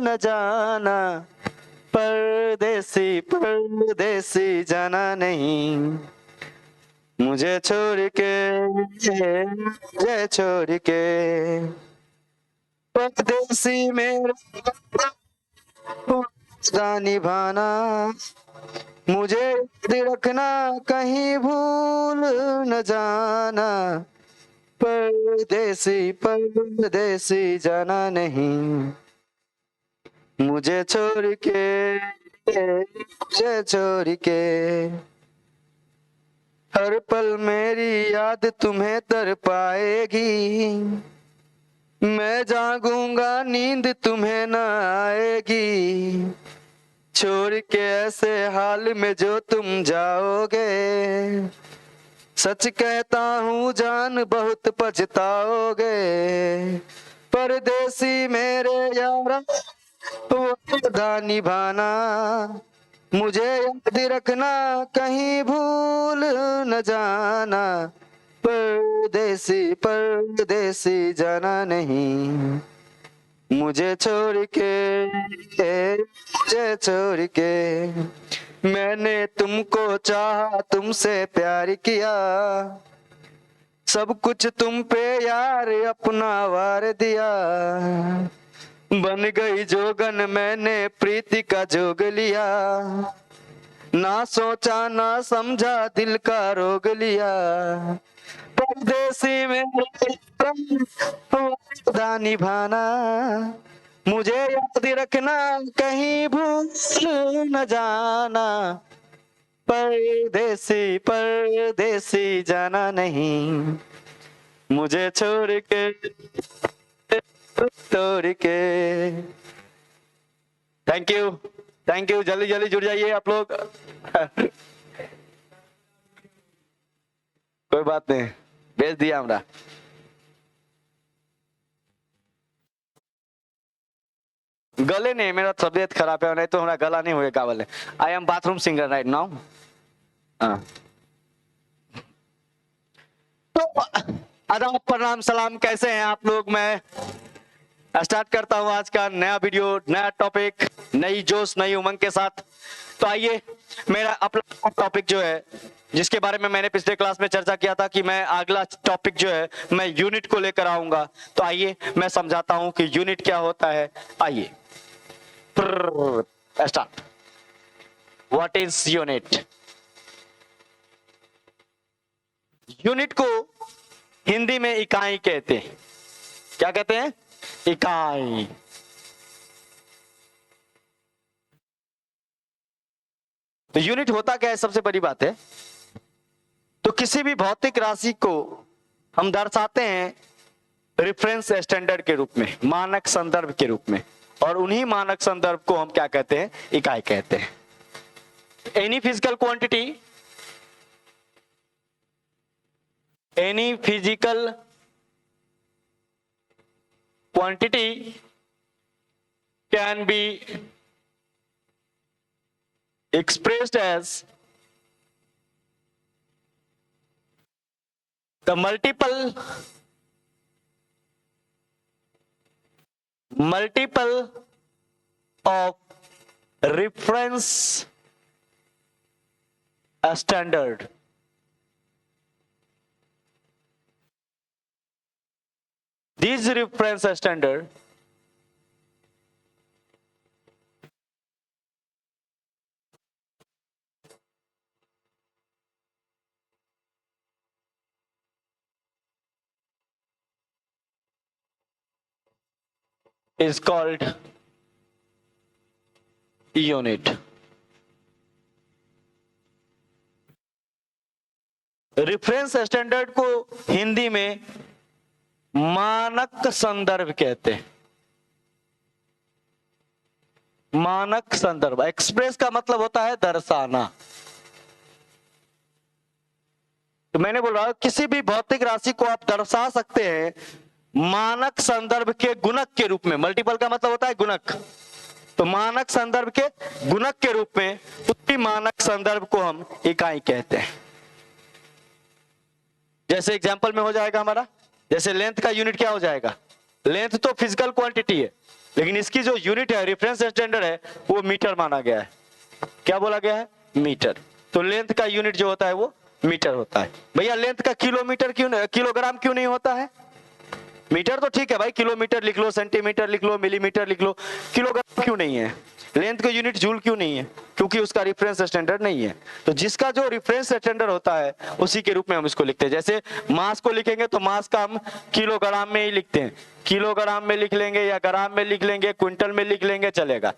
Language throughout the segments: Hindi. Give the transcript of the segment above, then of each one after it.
न जाना, परदेसी परदेसी जाना नहीं, मुझे छोड़ के, मुझे छोड़ के, परदेसी मेरा निभाना, मुझे याद रखना कहीं भूल न जाना, परदेसी परदेसी जाना नहीं, मुझे छोड़ के, मुझे छोड़ के, हर पल मेरी याद तुम्हें तड़पाएगी, मैं जागूंगा नींद तुम्हें न आएगी, छोड़ के ऐसे हाल में जो तुम जाओगे, सच कहता हूँ जान बहुत पछताओगे, परदेसी मेरे यारा वादा निभाना, मुझे याद रखना कहीं भूल न जाना, परदेसी परदेसी जाना नहीं, मुझे छोड़ के, मुझे छोड़ के, मैंने तुमको चाहा तुमसे प्यार किया, सब कुछ तुम पे यार अपना वार दिया, बन गई जोगन मैंने प्रीति का जोग लिया, ना सोचा ना समझा दिल का रोग लिया, परदेसी में वादा निभाना, मुझे याद रखना कहीं भूल न जाना, परदेसी परदेसी जाना नहीं, मुझे छोड़ के, तोड़ के। थैंक यू, थैंक यू, जल्दी जल्दी जुड़ जाइए आप लोग। कोई बात नहीं, भेज दिया हमरा। गले नहीं, मेरा तबियत खराब है, नहीं तो हमारा गला नहीं हुए गावल। I am bathroom singer right now. तो आदाब प्रणाम सलाम, कैसे हैं आप लोग। मैं स्टार्ट करता हूं आज का नया वीडियो, नया टॉपिक, नई जोश नई उमंग के साथ। तो आइए, मेरा अपना टॉपिक जो है, जिसके बारे में मैंने पिछले क्लास में चर्चा किया था कि मैं अगला टॉपिक जो है मैं यूनिट को लेकर आऊंगा। तो आइए मैं समझाता हूं कि यूनिट क्या होता है। आइए start. What is unit? Unit को हिंदी में इकाई कहते हैं। क्या कहते हैं? इकाई। तो यूनिट होता क्या है, सबसे बड़ी बात है। तो किसी भी भौतिक राशि को हम दर्शाते हैं रेफरेंस स्टैंडर्ड के रूप में, मानक संदर्भ के रूप में, और उन्हीं मानक संदर्भ को हम क्या कहते हैं? इकाई कहते हैं। Any physical quantity, any physical quantity can be expressed as the multiple of reference standard. These reference standard is called unit. Reference standard को हिंदी में मानक संदर्भ कहते हैं। मानक संदर्भ, एक्सप्रेस का मतलब होता है दर्शाना। तो मैंने बोला किसी भी भौतिक राशि को आप दर्शा सकते हैं मानक संदर्भ के गुणक के रूप में। मल्टीपल का मतलब होता है गुणक। तो मानक संदर्भ के गुणक के रूप में उसी मानक संदर्भ को हम इकाई कहते हैं। जैसे एग्जांपल में हो जाएगा हमारा, जैसे लेंथ का यूनिट क्या हो जाएगा? लेंथ तो फिजिकल क्वांटिटी है, लेकिन इसकी जो यूनिट है, रेफरेंस स्टैंडर्ड है, वो मीटर माना गया है। क्या बोला गया है? मीटर। तो लेंथ का यूनिट जो होता है वो मीटर होता है। भैया लेंथ का किलोमीटर क्यों, किलोग्राम क्यों नहीं होता है? मीटर तो ठीक है भाई, किलोमीटर लिख लो, सेंटीमीटर लिख लो, मिलीमीटर लिख लो, किलोग्राम क्यों नहीं है? लेंथ का यूनिट जूल क्यों नहीं है? क्योंकि उसका रेफरेंस स्टैंडर्ड नहीं है। तो जिसका जो रेफरेंस स्टैंडर्ड होता है उसी के रूप में हम इसको लिखते हैं। जैसे मास को लिखेंगे तो मास का हम किलोग्राम में ही लिखते हैं, किलोग्राम में लिख लेंगे या ग्राम में लिख लेंगे, क्विंटल में लिख लेंगे, चलेगा,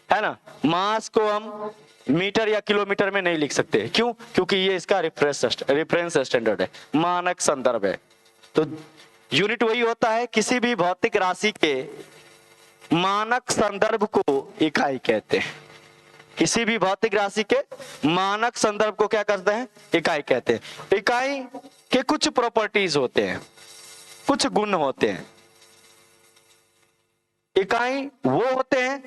है ना। मास को हम मीटर या किलोमीटर में नहीं लिख सकते। क्यों? क्योंकि ये इसका रेफरेंस स्टैंडर्ड है, मानक संदर्भ है। तो यूनिट वही होता है, किसी भी भौतिक राशि के मानक संदर्भ को इकाई कहते हैं। किसी भी भौतिक राशि के मानक संदर्भ को क्या करते हैं? इकाई कहते हैं। इकाई के कुछ प्रॉपर्टीज होते हैं, कुछ गुण होते हैं। इकाई वो होते हैं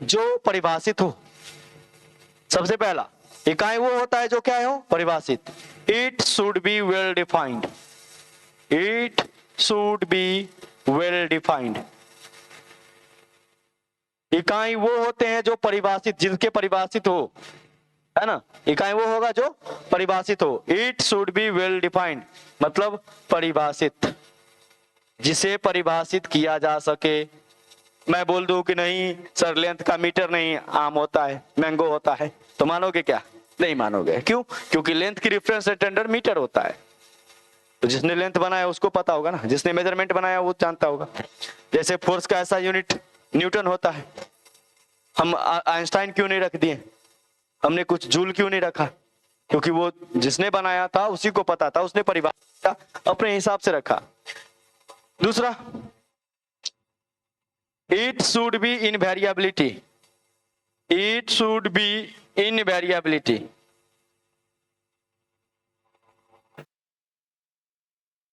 जो परिभाषित हो। सबसे पहला इकाई वो होता है जो क्या हो? परिभाषित। It should be well defined, it should be well defined. इकाई वो होते हैं जो परिभाषित, जिनके परिभाषित हो, है ना। इकाई वो होगा जो परिभाषित हो। It should be well defined मतलब परिभाषित, जिसे परिभाषित किया जा सके। मैं बोल दूं कि नहीं सर लेंथ का मीटर नहीं, आम होता है, मैंगो होता है, तो मानोगे क्या? नहीं मानोगे। क्यों? क्योंकि लेंथ की रेफरेंस स्टैंडर्ड मीटर होता है। तो जिसने लेंथ बनाया उसको पता होगा ना, जिसने मेजरमेंट बनाया वो जानता होगा। जैसे फोर्स का ऐसा यूनिट न्यूटन होता है, हम आइंस्टाइन क्यों नहीं रख दिए? हमने कुछ जूल क्यों नहीं रखा? क्योंकि वो जिसने बनाया था उसी को पता था, उसने परिभाषा अपने हिसाब से रखा। दूसरा, it should be invariability, it should be invariability.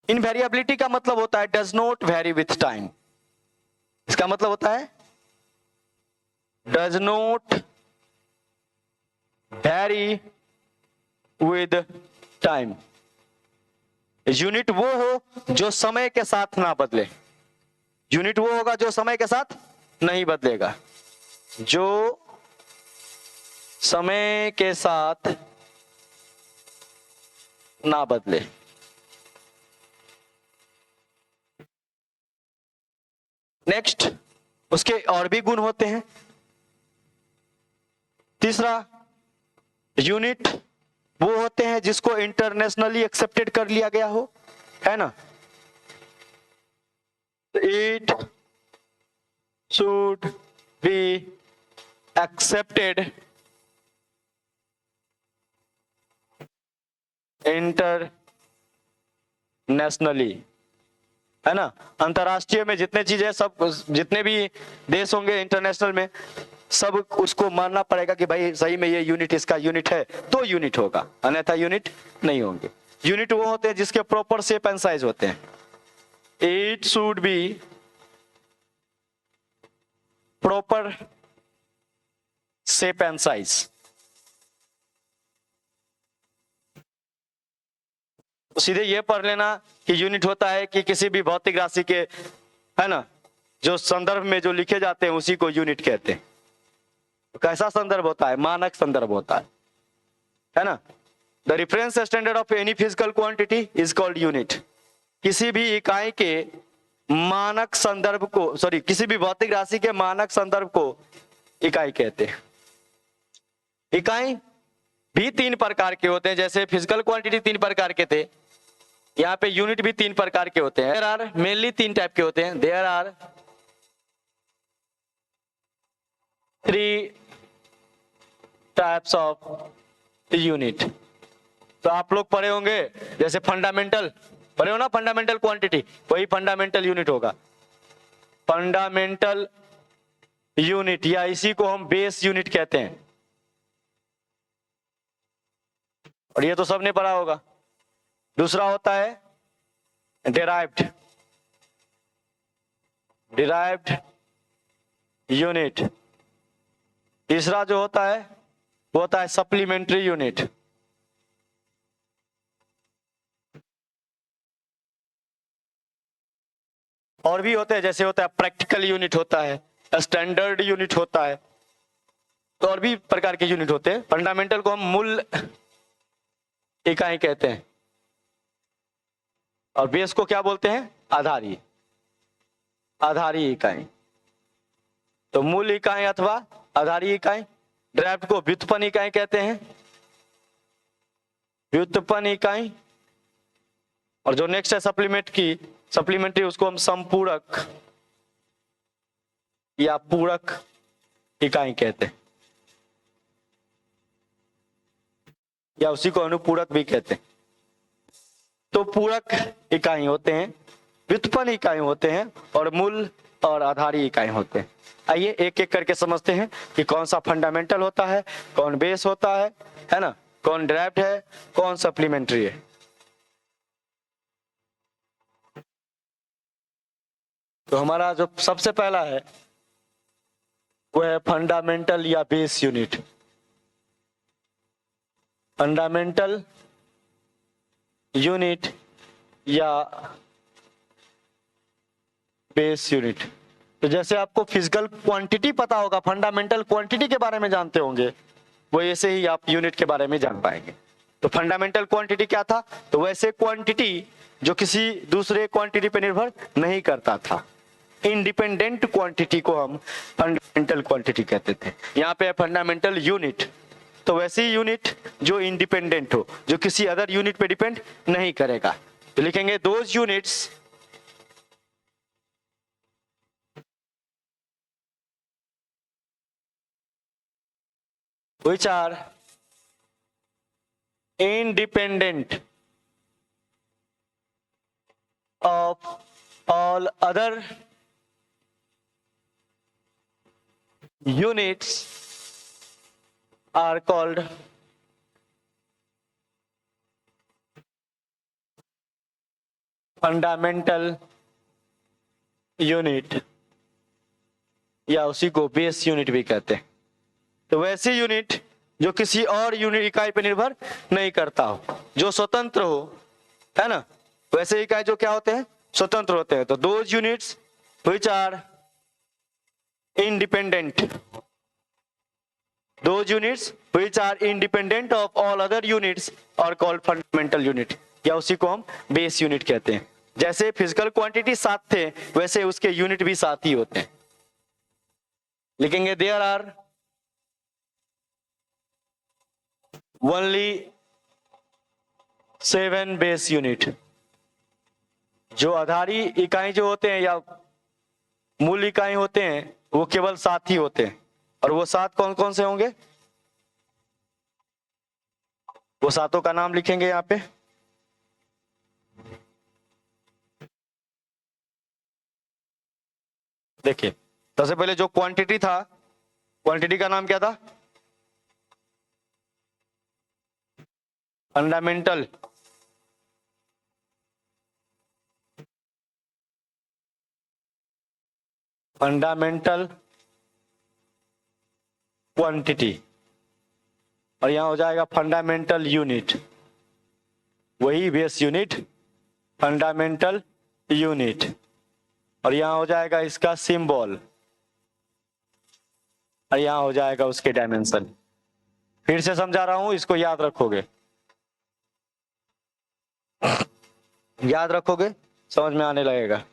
Invariability का मतलब होता है does not vary with time. इसका मतलब होता है does not vary with time. Unit वो हो जो समय के साथ ना बदले। यूनिट वो होगा जो समय के साथ नहीं बदलेगा, जो समय के साथ ना बदले। नेक्स्ट, उसके और भी गुण होते हैं। तीसरा, यूनिट वो होते हैं जिसको इंटरनेशनली एक्सेप्टेड कर लिया गया हो, है ना। It should be accepted internationally, है ना। अंतरराष्ट्रीय में जितने चीजें, सब जितने भी देश होंगे इंटरनेशनल में, सब उसको मानना पड़ेगा कि भाई सही में ये यूनिट इसका यूनिट है, तो यूनिट होगा, अन्यथा यूनिट नहीं होंगे। यूनिट वो होते हैं जिसके प्रॉपर शेप एंड साइज होते हैं। It should B proper shape and size. सीधे ये पढ़ लेना कि यूनिट होता है कि किसी भी भौतिक राशि के, है ना, जो संदर्भ में जो लिखे जाते हैं उसी को यूनिट कहते हैं। कैसा संदर्भ होता है? मानक संदर्भ होता है ना। The reference standard of any physical quantity is called unit. किसी भी इकाई के मानक संदर्भ को, सॉरी, किसी भी भौतिक राशि के मानक संदर्भ को इकाई कहते हैं। इकाई भी तीन प्रकार के होते हैं, जैसे फिजिकल क्वांटिटी तीन प्रकार के थे, यहाँ पे यूनिट भी तीन प्रकार के होते हैं। देयर आर मेनली तीन टाइप के होते हैं। There are 3 types of unit. तो आप लोग पढ़े होंगे, जैसे फंडामेंटल पढ़े हो ना, फंडामेंटल क्वांटिटी, वही फंडामेंटल यूनिट होगा। फंडामेंटल यूनिट, या इसी को हम बेस यूनिट कहते हैं, और ये तो सबने पढ़ा होगा। दूसरा होता है डिराइव्ड, डिराइव्ड यूनिट। तीसरा जो होता है वो होता है सप्लीमेंट्री यूनिट। और भी होते हैं, जैसे होता है प्रैक्टिकल यूनिट होता है, स्टैंडर्ड यूनिट होता है, तो और भी प्रकार के यूनिट होते हैं। फंडामेंटल को हम मूल इकाई कहते हैं और बेस को क्या बोलते हैं? आधारी, आधारी इकाई। तो मूल इकाई अथवा आधारी इकाई। ड्राफ्ट को व्युत्पन्न इकाई कहते हैं, व्युत्पन्न इकाई। और जो नेक्स्ट है सप्लीमेंट्री, उसको हम संपूरक या पूरक इकाई कहते हैं, या उसी को अनुपूरक भी कहते हैं। तो पूरक इकाई होते हैं, व्युत्पन्न इकाई होते हैं और मूल और आधारी इकाई होते हैं। आइए एक एक करके समझते हैं कि कौन सा फंडामेंटल होता है, कौन बेस होता है ना, कौन ड्राफ्ट है, कौन सप्लीमेंट्री है। तो हमारा जो सबसे पहला है वो है फंडामेंटल या बेस यूनिट। फंडामेंटल यूनिट या बेस यूनिट। तो जैसे आपको फिजिकल क्वांटिटी पता होगा, फंडामेंटल क्वांटिटी के बारे में जानते होंगे, वो ऐसे ही आप यूनिट के बारे में जान पाएंगे। तो फंडामेंटल क्वांटिटी क्या था? तो वैसे क्वांटिटी जो किसी दूसरे क्वांटिटी पर निर्भर नहीं करता था, इंडिपेंडेंट क्वांटिटी को हम फंडामेंटल क्वांटिटी कहते थे। यहाँ पे है फंडामेंटल यूनिट, तो वैसी यूनिट जो इंडिपेंडेंट हो, जो किसी अदर यूनिट पे डिपेंड नहीं करेगा। तो लिखेंगे those units which are independent of all other units are called fundamental unit, या उसी को बेस यूनिट भी कहते हैं। तो वैसी यूनिट जो किसी और यूनिट इकाई पर निर्भर नहीं करता हो, जो स्वतंत्र हो, है ना, वैसे इकाई जो क्या होते हैं? स्वतंत्र होते हैं। तो those units which are independent, those units which are independent of all other units are called fundamental unit, या उसी को हम बेस यूनिट कहते हैं। जैसे फिजिकल क्वांटिटी 7 थे, वैसे उसके यूनिट भी 7 ही होते हैं। लिखेंगे there are only 7 base unit. जो आधारी इकाई जो होते हैं या मूल इकाई होते हैं वो केवल 7 ही होते हैं। और वो 7 कौन कौन से होंगे? वो 7 का नाम लिखेंगे यहाँ पे। देखिए, सबसे पहले जो क्वांटिटी था, क्वांटिटी का नाम क्या था? फंडामेंटल। Fundamental quantity. और यहां हो जाएगा फंडामेंटल यूनिट, वही बेस यूनिट, फंडामेंटल यूनिट। और यहां हो जाएगा इसका सिंबल, और यहां हो जाएगा उसके डायमेंशन। फिर से समझा रहा हूं, इसको याद रखोगे, याद रखोगे, समझ में आने लगेगा।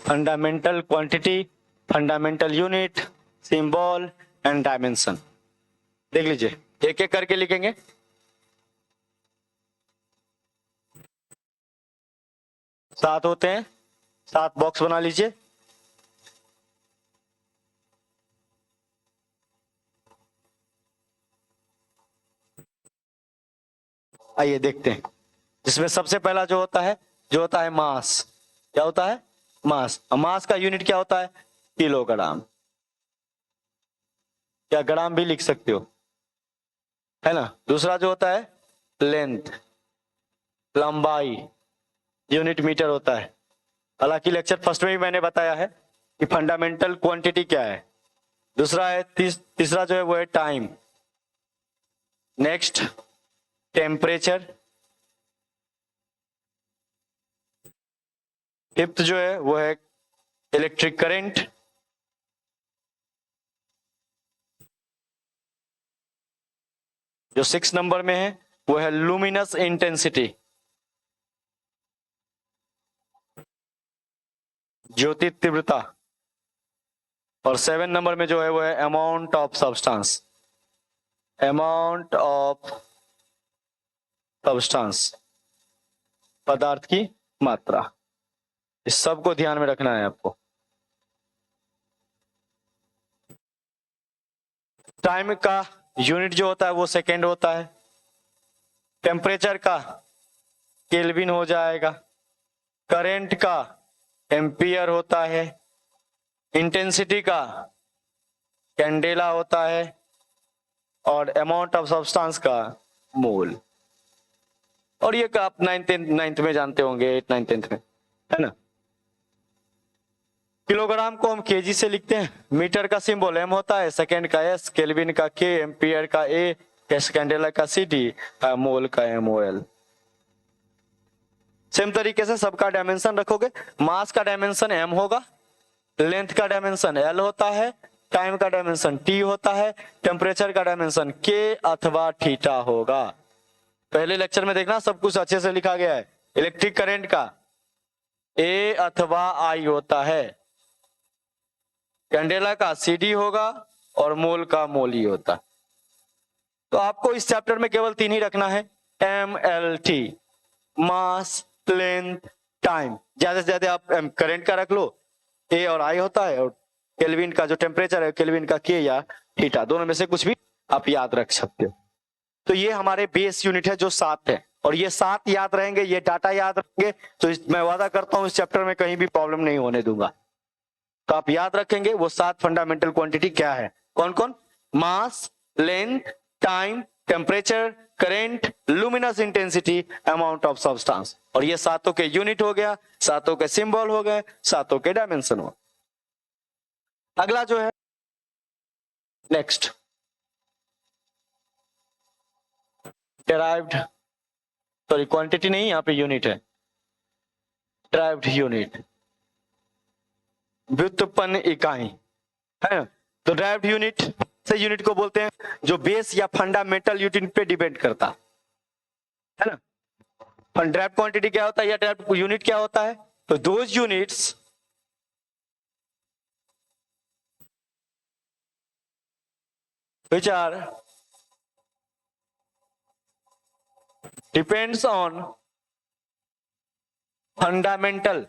Fundamental quantity, fundamental unit, symbol and dimension. देख लीजिए, एक एक करके लिखेंगे। सात होते हैं, 7 बॉक्स बना लीजिए। आइए देखते हैं। जिसमें सबसे पहला जो होता है मास। क्या होता है? मास। मास का यूनिट क्या होता है? किलोग्राम, या ग्राम भी लिख सकते हो, है ना। दूसरा जो होता है लेंथ, लंबाई, यूनिट मीटर होता है। हालांकि लेक्चर फर्स्ट में ही मैंने बताया है कि फंडामेंटल क्वांटिटी क्या है। दूसरा है तीसरा जो है वो है टाइम। Next temperature. फिफ्थ जो है वो है इलेक्ट्रिक करंट। जो 6 नंबर में है वो है लुमिनस इंटेंसिटी, ज्योति तीव्रता। और 7 नंबर में जो है वो है amount of substance, amount of substance, पदार्थ की मात्रा। इस सब को ध्यान में रखना है आपको। टाइम का यूनिट जो होता है वो सेकेंड होता है। टेम्परेचर का केल्विन हो जाएगा। करंट का एम्पियर होता है। इंटेंसिटी का कैंडेला होता है। और अमाउंट ऑफ सब्सटेंस का मोल। और ये का आप नाइन्थ में जानते होंगे, 8, 9, 10 में, है ना। किलोग्राम को हम केजी से लिखते हैं। मीटर का सिंबल एम होता है, सेकेंड का एस, केल्विन का के, एम्पियर का ए, कैंडेला का सी, मोल का MOL। सेम तरीके से सबका डायमेंशन रखोगे। मास का डायमेंशन m होगा, लेंथ का डायमेंशन l होता है, टाइम का डायमेंशन t होता है, टेम्परेचर का डायमेंशन k अथवा थीटा होगा। पहले लेक्चर में देखना सब कुछ अच्छे से लिखा गया है। इलेक्ट्रिक करंट का A अथवा I होता है, कैंडेला का CD होगा और मोल का मोल ही होता। तो आपको इस चैप्टर में केवल 3 ही रखना है, MLT, मास, लेंथ, टाइम। ज्यादा से ज्यादा आप करंट का रख लो, A और I होता है, और केल्विन का जो टेम्परेचर है, केल्विन का K या थीटा, दोनों में से कुछ भी आप याद रख सकते हो। तो ये हमारे बेस यूनिट है जो 7 है, और ये 7 याद रहेंगे, ये डाटा याद रखेंगे तो मैं वादा करता हूं इस चैप्टर में कहीं भी प्रॉब्लम नहीं होने दूंगा। तो आप याद रखेंगे वो 7 फंडामेंटल क्वांटिटी क्या है, कौन कौन? Mass, length, time, temperature, current, luminous intensity, amount of substance. और ये 7 के यूनिट हो गया, 7 के सिंबल हो गए, 7 के डायमेंशन हो। अगला जो है नेक्स्ट डेराइव्ड, सॉरी क्वांटिटी नहीं, यहां पे यूनिट है, डेराइव्ड यूनिट, व्युत्पन्न इकाई है। तो डेराइव्ड यूनिट से यूनिट को बोलते हैं जो बेस या फंडामेंटल यूनिट पे डिपेंड करता है ना। डेराइव्ड क्वांटिटी क्या होता है या डेराइव्ड यूनिट क्या होता है? तो those units which are depends on fundamental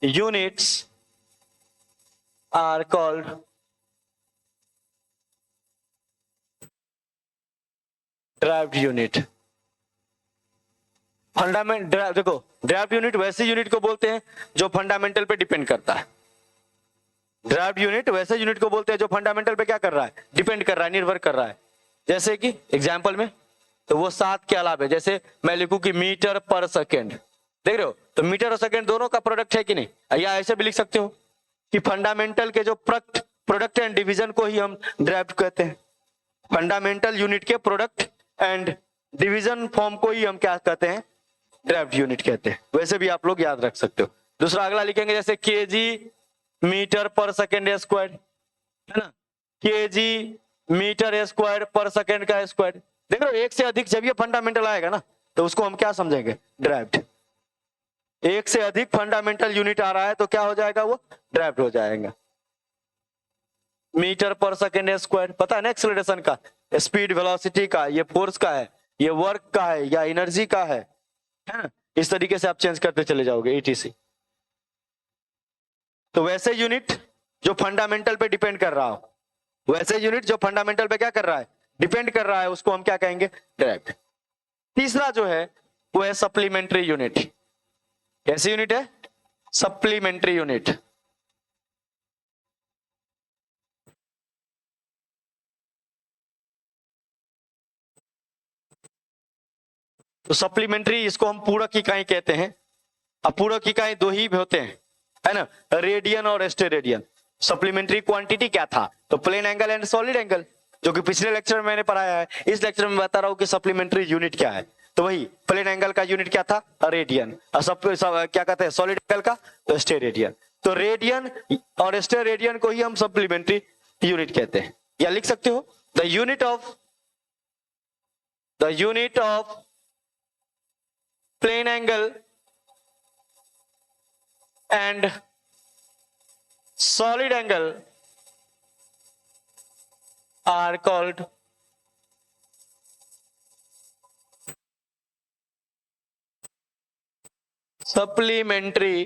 units are called derived unit। Fundament देखो, derived यूनिट वैसे यूनिट को बोलते हैं जो फंडामेंटल पे डिपेंड करता है। derived यूनिट वैसे यूनिट को बोलते हैं जो फंडामेंटल पे क्या कर रहा है, डिपेंड कर रहा है, निर्भर कर रहा है। जैसे कि एग्जांपल में तो वो 7 के अलावा, जैसे मैं लिखूं कि मीटर पर सेकेंड, देख रहे हो, तो मीटर और सेकेंड दोनों का प्रोडक्ट है कि नहीं। या ऐसे भी लिख सकते हो कि फंडामेंटल के जो प्रोडक्ट एंड डिवीजन को ही हम derived कहते हैं। फंडामेंटल यूनिट के प्रोडक्ट एंड डिवीजन फॉर्म को ही हम क्या कहते हैं, derived यूनिट कहते हैं। वैसे भी आप लोग याद रख सकते हो। दूसरा अगला लिखेंगे जैसे केजी मीटर पर सेकेंड स्क्वायर, है ना, केजी मीटर स्क्वायर पर सेकेंड का स्क्वायर। देख रहे हो, एक से अधिक जब ये फंडामेंटल आएगा ना तो उसको हम क्या समझेंगे, derived। एक से अधिक फंडामेंटल यूनिट आ रहा है तो क्या हो जाएगा, वो derived हो जाएगा। मीटर पर सेकेंड स्क्वायर पता है ना, एक्सेलरेशन का, स्पीड, वेलोसिटी का, ये फोर्स का है, ये वर्क का है या एनर्जी का है ना। इस तरीके से आप चेंज करते चले जाओगे ETC। तो वैसे यूनिट जो फंडामेंटल पे डिपेंड कर रहा हो, वैसे यूनिट जो फंडामेंटल पे क्या कर रहा है, डिपेंड कर रहा है, उसको हम क्या कहेंगे, derived। तीसरा जो है वो है सप्लीमेंट्री यूनिट। कैसी यूनिट है, सप्लीमेंट्री यूनिट। तो सप्लीमेंट्री इसको हम पूरक इकाई कहते हैं। अब पूरक इकाई दो ही होते हैं, है ना, रेडियन और स्टेरेडियन। सप्लीमेंट्री क्वांटिटी क्या था? तो plane angle and solid angle, जो कि पिछले लेक्चर में मैंने पढ़ाया है। इस लेक्चर में बता रहा हूं कि सप्लीमेंट्री यूनिट क्या है। तो वही प्लेन एंगल का यूनिट क्या था? रेडियन। और क्या कहते हैं सॉलिड एंगल का? तो स्टेरेडियन। तो रेडियन और स्टेरेडियन को ही हम सप्लीमेंट्री यूनिट कहते हैं। या लिख सकते हो the unit of plane angle and solid angle are called supplementary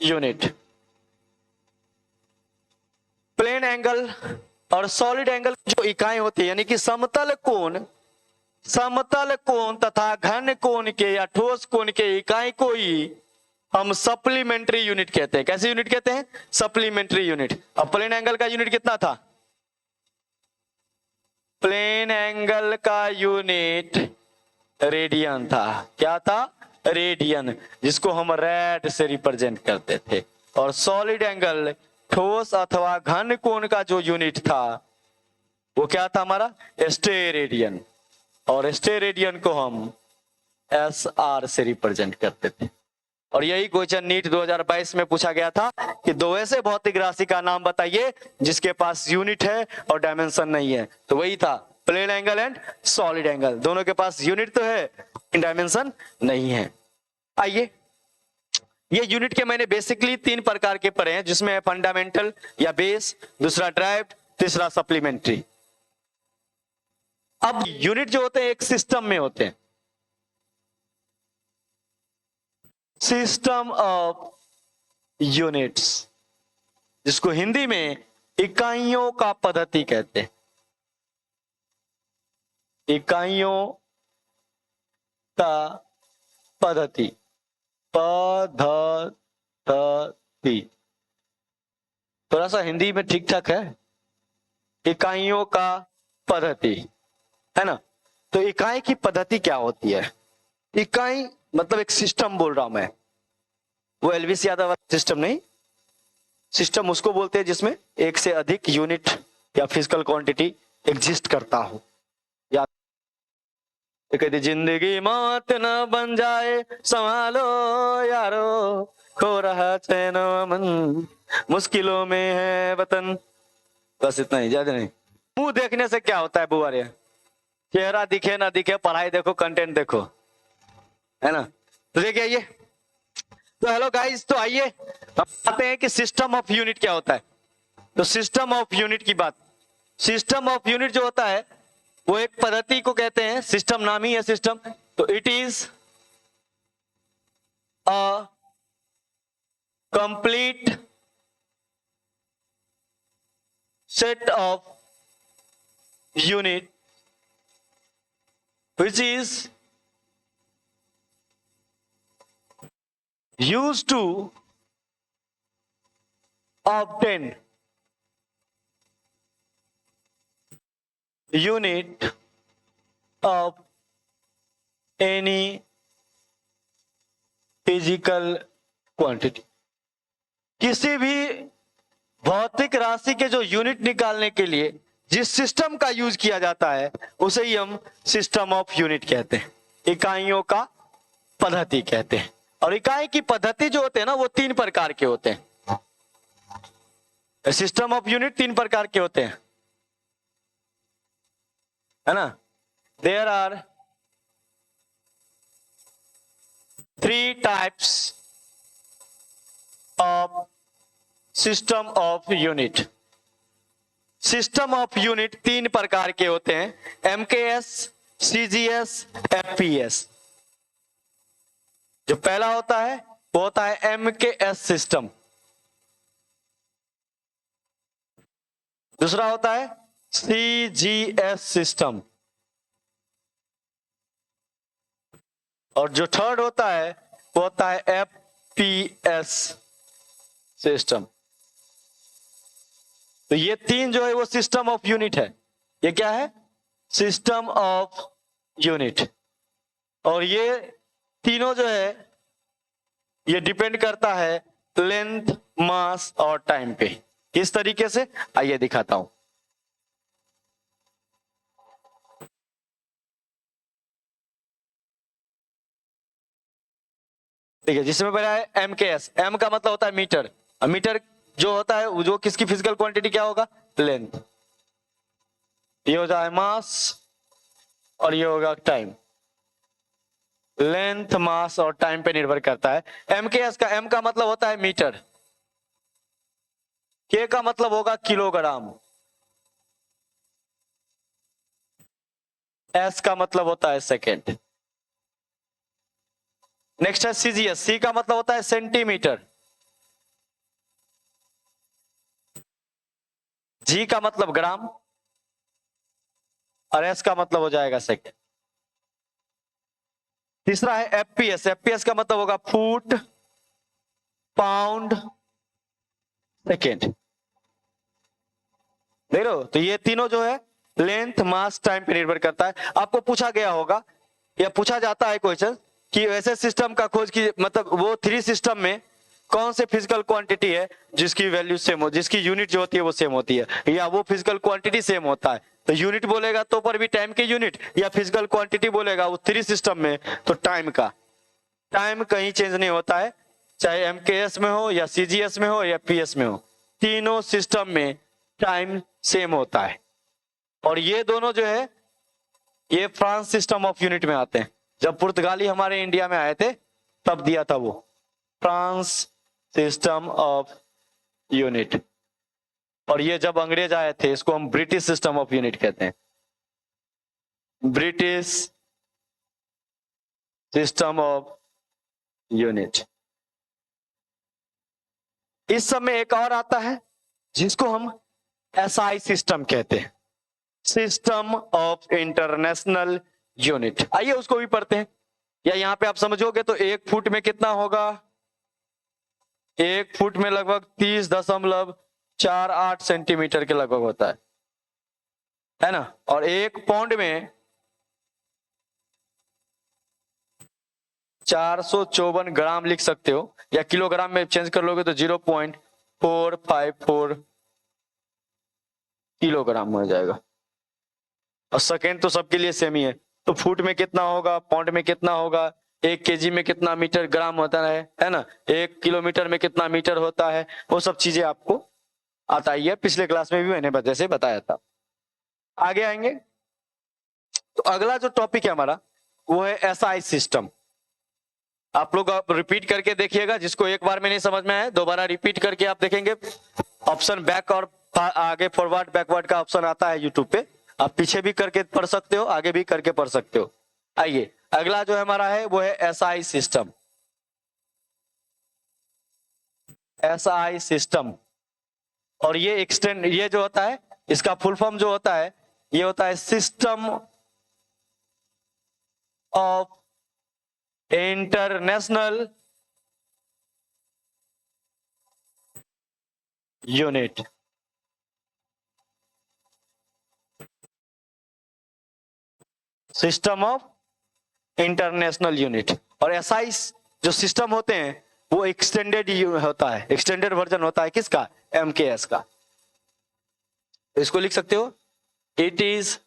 unit। Plane angle और सॉलिड एंगल जो इकाई होती है, यानी कि समतल कोण तथा घन कोण के या ठोस कोण के इकाई को ही हम सप्लीमेंट्री यूनिट कहते हैं। कैसे यूनिट कहते हैं? Supplementary unit. अब प्लेन एंगल का यूनिट कितना था? प्लेन एंगल का यूनिट रेडियन था। क्या था? रेडियन, जिसको हम रेड से रिप्रेजेंट करते थे। और सॉलिड एंगल ठोस अथवा घन कोण का जो यूनिट था वो क्या था हमारा? स्टेरेडियन। और स्टेरेडियन को हम SR से रिप्रेजेंट करते थे। और यही क्वेश्चन नीट 2022 में पूछा गया था कि दो ऐसे भौतिक राशि का नाम बताइए जिसके पास यूनिट है और डायमेंशन नहीं है। तो वही था plane angle and solid angle. दोनों के पास यूनिट तो है, डायमेंशन नहीं है। आइए, ये यूनिट के मैंने बेसिकली 3 प्रकार के पढ़े हैं, जिसमें फंडामेंटल या बेस, दूसरा ड्राइव्ड, तीसरा सप्लीमेंट्री। अब यूनिट जो होते हैं एक सिस्टम में होते हैं। सिस्टम ऑफ यूनिट्स, जिसको हिंदी में इकाइयों का पद्धति कहते हैं। इकाइयों का पद्धति, थोड़ा सा हिंदी में ठीक ठाक है। इकाइयों का पद्धति, है ना। तो इकाई की पद्धति क्या होती है? इकाई मतलब एक सिस्टम बोल रहा हूं मैं, वो एलवीस यादव वाला सिस्टम नहीं। सिस्टम उसको बोलते हैं जिसमें एक से अधिक यूनिट या फिजिकल क्वांटिटी एग्जिस्ट करता हो। या कहते जिंदगी मौत न बन जाए, संभालो यारो, खो रहा चैन मन, मुश्किलों में है वतन। बस इतना ही, ज्यादा नहीं। मुंह देखने से क्या होता है बुआ रे? चेहरा दिखे ना दिखे, पढ़ाई देखो, कंटेंट देखो, है ना। तो देखिए ये, तो हेलो गाइस, तो आइए हम आते हैं कि सिस्टम ऑफ यूनिट क्या होता है। तो सिस्टम ऑफ यूनिट की बात, सिस्टम ऑफ यूनिट जो होता है वो एक पद्धति को कहते हैं। सिस्टम नाम ही है सिस्टम। तो it is a complete set of unit which is used to obtain unit of any physical quantity। किसी भी भौतिक राशि के जो यूनिट निकालने के लिए जिस सिस्टम का यूज किया जाता है उसे ही हम सिस्टम ऑफ यूनिट कहते हैं, इकाइयों का पद्धति कहते हैं। और इकाई की पद्धति जो होते हैं ना वो 3 प्रकार के होते हैं। सिस्टम ऑफ यूनिट 3 प्रकार के होते हैं, है ना। There are 3 types of system of unit. System of unit 3 प्रकार के होते हैं, MKS, CGS, FPS। जो पहला होता है वो होता है MKS सिस्टम, दूसरा होता है CGS सिस्टम, और जो थर्ड होता है वो होता है FPS सिस्टम। तो ये 3 जो है वो सिस्टम ऑफ यूनिट है। ये क्या है? System of unit. और ये तीनों जो है ये डिपेंड करता है लेंथ, मास और टाइम पे। किस तरीके से, आइए दिखाता हूं। देखिए, जिसमें पहला है एम के एस। एम का मतलब होता है मीटर, और मीटर जो होता है वो जो किसकी फिजिकल क्वांटिटी क्या होगा, लेंथ। ये हो जाए मास और ये होगा टाइम। लेंथ, मास और टाइम पे निर्भर करता है। एम के एस का, एम का मतलब होता है मीटर, के का मतलब होगा किलोग्राम, एस का मतलब होता है सेकेंड। नेक्स्ट है सीजीएस। सी का मतलब होता है सेंटीमीटर, जी का मतलब ग्राम और एस का मतलब हो जाएगा सेकेंड। तीसरा है एफपीएस। एफपीएस का मतलब होगा फुट, पाउंड, सेकेंड। देख रहे हो, तो ये तीनों जो है लेंथ, मास, टाइम पे निर्भर करता है। आपको पूछा गया होगा या पूछा जाता है क्वेश्चन कि ऐसे सिस्टम का खोज की, मतलब वो थ्री सिस्टम में कौन से फिजिकल क्वांटिटी है जिसकी वैल्यू सेम हो, जिसकी यूनिट जो होती है वो सेम होती है, या वो फिजिकल क्वांटिटी सेम होता है। तो यूनिट बोलेगा तो पर भी टाइम की यूनिट, या फिजिकल क्वांटिटी बोलेगा वो थ्री सिस्टम में तो टाइम का। टाइम कहीं चेंज नहीं होता है, चाहे एमकेएस में हो या सीजीएस में हो या पीएस में हो, तीनों सिस्टम में टाइम सेम होता है। और ये दोनों जो है ये फ्रांस सिस्टम ऑफ यूनिट में आते हैं। जब पुर्तगाली हमारे इंडिया में आए थे तब दिया था वो फ्रांस सिस्टम ऑफ यूनिट। और ये जब अंग्रेज आए थे इसको हम ब्रिटिश सिस्टम ऑफ यूनिट कहते हैं, ब्रिटिश सिस्टम ऑफ यूनिट। इस सब में एक और आता है जिसको हम एसआई सिस्टम कहते हैं, सिस्टम ऑफ इंटरनेशनल यूनिट। आइए उसको भी पढ़ते हैं। या यहां पे आप समझोगे तो 1 फुट में कितना होगा, 1 फुट में लगभग 30.48 सेंटीमीटर के लगभग होता है ना। और 1 पाउंड में 454 ग्राम लिख सकते हो, या किलोग्राम में चेंज कर लोगे तो 0.454 किलोग्राम हो जाएगा। और सेकेंड तो सबके लिए सेम ही है। तो फुट में कितना होगा, पाउंड में कितना होगा, 1 केजी में कितना मीटर ग्राम होता है ना, 1 किलोमीटर में कितना मीटर होता है, वो सब चीजें आपको आता ही है। पिछले क्लास में भी मैंने जैसे बताया था। आगे आएंगे तो अगला जो टॉपिक है हमारा वो है एसआई सिस्टम। आप लोग आप रिपीट करके देखिएगा, जिसको एक बार में नहीं समझ में आए दोबारा रिपीट करके आप देखेंगे। ऑप्शन बैक और आगे फॉरवर्ड बैकवर्ड का ऑप्शन आता है यूट्यूब पे, आप पीछे भी करके पढ़ सकते हो, आगे भी करके पढ़ सकते हो। आइए अगला जो हमारा है वो है एसआई सिस्टम। एसआई सिस्टम, और ये एक्सटेंड, ये जो होता है इसका फुल फॉर्म जो होता है ये होता है system of international unit. System of international unit. और एसआई जो सिस्टम होते हैं वो एक्सटेंडेड होता है, एक्सटेंडेड वर्जन होता है किसका, एमकेएस का। तो इसको लिख सकते हो, it is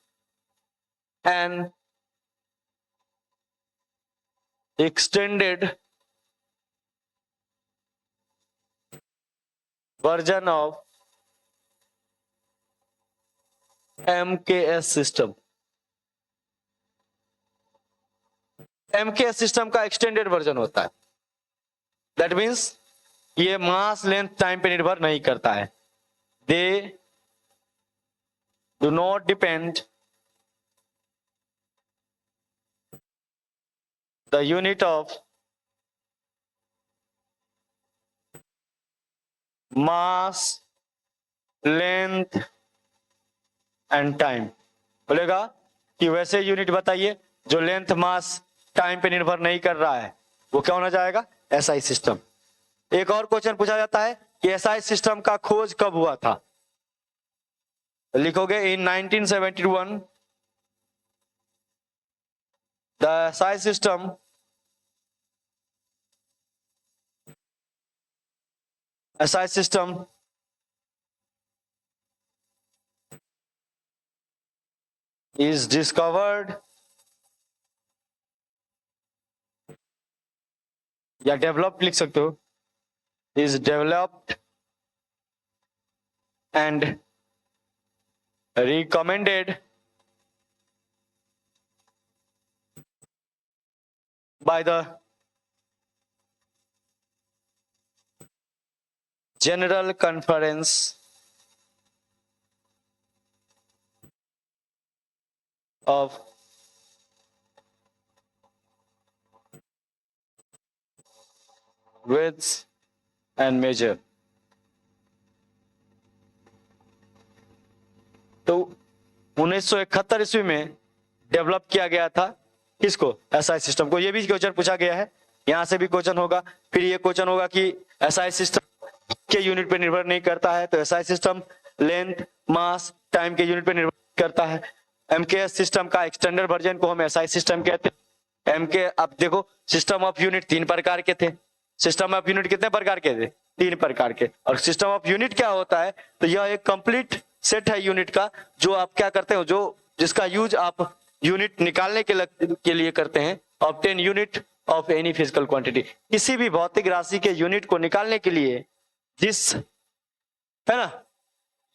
an extended version of MKS system. MKS system का एक्सटेंडेड वर्जन होता है। दैट मीन्स ये मास, लेंथ, टाइम पे निर्भर नहीं करता है। They do not depend the unit of mass, length and time. बोलेगा कि वैसे यूनिट बताइए जो लेंथ, मास, टाइम पे निर्भर नहीं कर रहा है, वो क्या होना जाएगा, एसआई सिस्टम। एक और क्वेश्चन पूछा जाता है कि एसआई सिस्टम का खोज कब हुआ था। लिखोगे इन 1971 The SI system is discovered या डेवलप्ड लिख सकते हो, is developed and recommended by the General Conference of Weights and Measure। तो 1971 ईस्वी में डेवलप किया गया था किसको, एसआई सिस्टम को। ये भी क्वेश्चन पूछा गया है, यहां से भी क्वेश्चन होगा। फिर ये क्वेश्चन होगा कि एसआई सिस्टम के यूनिट पे निर्भर नहीं करता है, तो एसआई सिस्टम लेंथ, मास, टाइम के यूनिट पे निर्भर करता है। एमकेएस सिस्टम का एक्सटेंडेड वर्जन को हम एसआई सिस्टम कहते हैं। एमके अब देखो, सिस्टम ऑफ यूनिट 3 प्रकार के थे। सिस्टम ऑफ यूनिट कितने प्रकार के थे? 3 प्रकार के। और सिस्टम ऑफ यूनिट क्या होता है? तो यह एक कंप्लीट सेट है यूनिट का, जो आप क्या करते हो, जो जिसका यूज आप यूनिट निकालने के लिए करते हैं। Obtain unit of any physical quantity, किसी भी भौतिक राशि के यूनिट को निकालने के लिए जिस है ना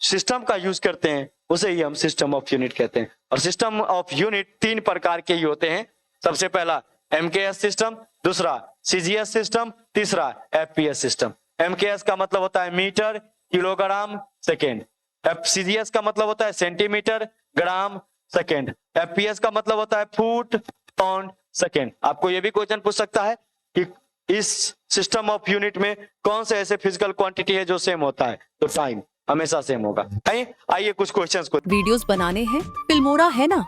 सिस्टम का यूज करते हैं उसे ही हम सिस्टम ऑफ यूनिट कहते हैं। और सिस्टम ऑफ यूनिट 3 प्रकार के ही होते हैं। सबसे पहला एमकेएस सिस्टम, दूसरा सीजीएस सिस्टम, तीसरा एफपीएस सिस्टम। एमकेएस का मतलब होता है मीटर, किलोग्राम, सेकेंड। सीजीएस का मतलब होता है सेंटीमीटर, ग्राम, सेकेंड। एफपीएस का मतलब होता है फुट, पाउंड, सेकेंड। आपको यह भी क्वेश्चन पूछ सकता है कि इस सिस्टम ऑफ यूनिट में कौन से ऐसे फिजिकल क्वांटिटी है जो सेम होता है, तो टाइम हमेशा सेम होगा। आइए कुछ क्वेश्चंस को। वीडियोस बनाने हैं, फिल्मोरा है ना।